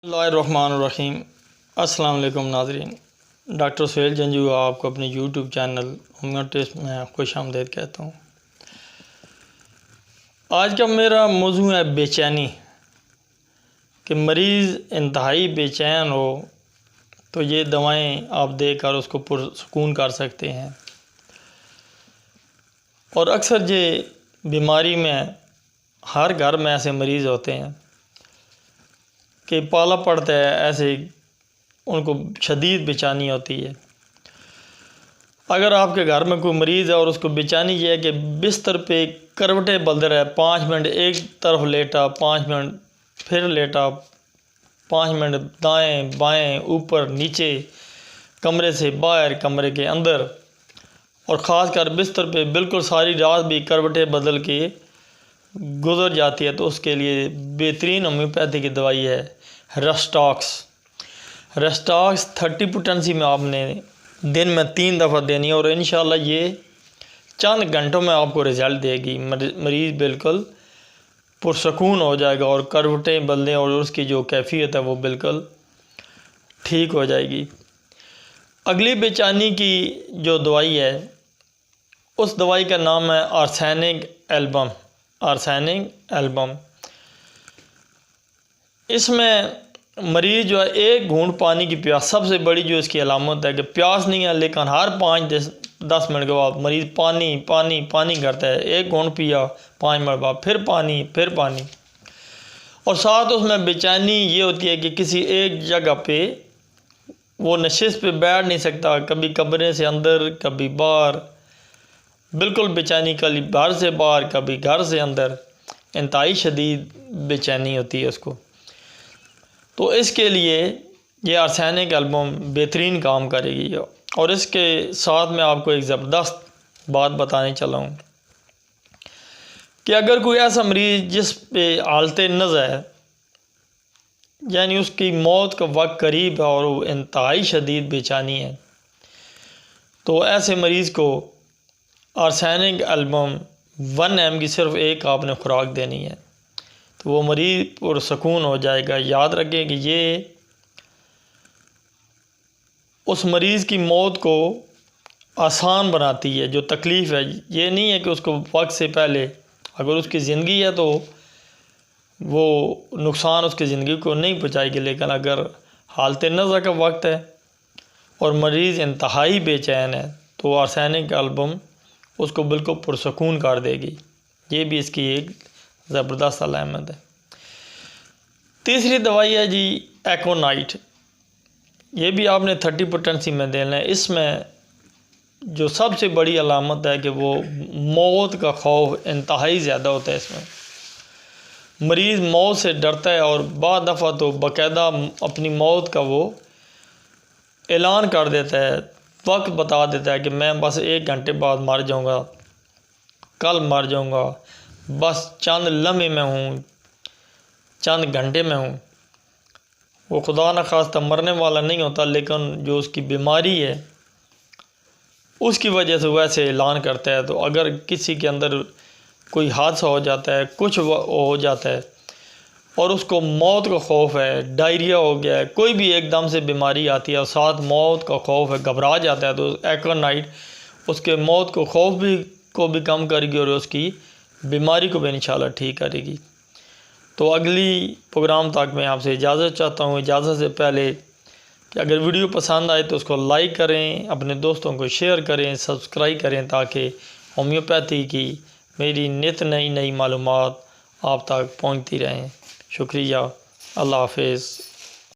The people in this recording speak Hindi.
बिस्मिल्लाहिर्रहमानिर्रहीम। अस्सलाम वालेकुम नाज़रीन, डॉक्टर सुहेल जंजू आपको अपने यूट्यूब चैनल होमियो टेस्ट में खुश आमदीद कहता हूँ। आज का मेरा मौजू है बेचैनी। कि मरीज़ इंतहाई बेचैन हो तो ये दवाएं आप देकर उसको पुरसुकून कर सकते हैं। और अक्सर ये बीमारी में हर घर में ऐसे मरीज़ होते हैं कि पाला पड़ता है, ऐसे उनको शदीद बेचैनी होती है। अगर आपके घर में कोई मरीज़ है और उसको बेचैनी ये है कि बिस्तर पे करवटें बदल रहा है, 5 मिनट एक तरफ लेटा, 5 मिनट फिर लेटा, 5 मिनट दाएं बाएं ऊपर नीचे, कमरे से बाहर कमरे के अंदर, और ख़ास कर बिस्तर पे बिल्कुल सारी रात भी करवटें बदल के गुजर जाती है, तो उसके लिए बेहतरीन होम्योपैथी की दवाई है रेस्टॉक्स। रेस्टॉक्स 30 पोटेंसी में आपने दिन में 3 दफ़ा देनी है और इंशाल्लाह ये चंद घंटों में आपको रिज़ल्ट देगी। मरीज़ बिल्कुल पुरसुकून हो जाएगा और करवटें बदलें और उसकी जो कैफियत है वो बिल्कुल ठीक हो जाएगी। अगली बेचैनी की जो दवाई है उस दवाई का नाम है आर्सेनिक एल्बम। आर्सेनिक एल्बम, इसमें मरीज़ जो है एक घूंट पानी की प्यास, सबसे बड़ी जो इसकी अलामत है कि प्यास नहीं है लेकिन हर 5-10 मिनट के बाद मरीज़ पानी पानी पानी करता है। एक घूंट पिया 5 मिनट बाद फिर पानी, और साथ उसमें बेचैनी ये होती है कि किसी एक जगह पे वो नशिस्त पे बैठ नहीं सकता, कभी कमरे से अंदर कभी बाहर, बिल्कुल बेचैनी, कभी घर से बाहर कभी घर से अंदर, इंतहाई शदीद बेचैनी होती है उसको। तो इसके लिए ये आर्सेनिक एल्बम बेहतरीन काम करेगी। और इसके साथ में आपको एक ज़बरदस्त बात बताने चला हूँ कि अगर कोई ऐसा मरीज़ जिस पे हालत नज़र है, यानी उसकी मौत का वक्त करीब है और वो इंतहाई शदीद बेचैनी है, तो ऐसे मरीज़ को आर्सेनिक एल्बम 1 mg की सिर्फ एक आपने खुराक देनी है, तो वो मरीज़ पुरसुकून हो जाएगा। याद रखें कि ये उस मरीज़ की मौत को आसान बनाती है। जो तकलीफ़ है ये नहीं है कि उसको वक्त से पहले, अगर उसकी ज़िंदगी है तो वो नुकसान उसकी ज़िंदगी को नहीं पहुँचाएगी, लेकिन अगर हालत नज़र का वक्त है और मरीज़ इंतहाई बेचैन है तो आर्सेनिक एल्बम उसको बिल्कुल पुरसुकून कर देगी। ये भी इसकी एक ज़बरदस्त अलामत है। तीसरी दवाई है जी एकोनाइट। ये भी आपने 30 पोटेंसी में देना है। इसमें जो सबसे बड़ी अलामत है कि वो मौत का खौफ इंतहाई ज़्यादा होता है। इसमें मरीज़ मौत से डरता है और बाद दफ़ा तो बाकायदा अपनी मौत का वो ऐलान कर देता है, वक्त बता देता है कि मैं बस 1 घंटे बाद मर जाऊंगा, कल मर जाऊंगा, बस चंद लम्हे में हूँ, चंद घंटे में हूँ। वो खुदा न खास्ता मरने वाला नहीं होता, लेकिन जो उसकी बीमारी है उसकी वजह से वैसे ऐलान करता है। तो अगर किसी के अंदर कोई हादसा हो जाता है, कुछ हो जाता है और उसको मौत का खौफ है, डायरिया हो गया है, कोई भी एकदम से बीमारी आती है और साथ मौत का खौफ है, घबरा जाता है, तो एकोनाइट उसके मौत को खौफ को भी कम करेगी और उसकी बीमारी को भी इंशाल्लाह ठीक करेगी। तो अगली प्रोग्राम तक मैं आपसे इजाज़त चाहता हूँ। इजाज़त से पहले कि अगर वीडियो पसंद आए तो उसको लाइक करें, अपने दोस्तों को शेयर करें, सब्सक्राइब करें, ताकि होम्योपैथी की मेरी नित नई मालूमात आप तक पहुँचती रहें। शुक्रिया। अल्लाह हाफ़िज़।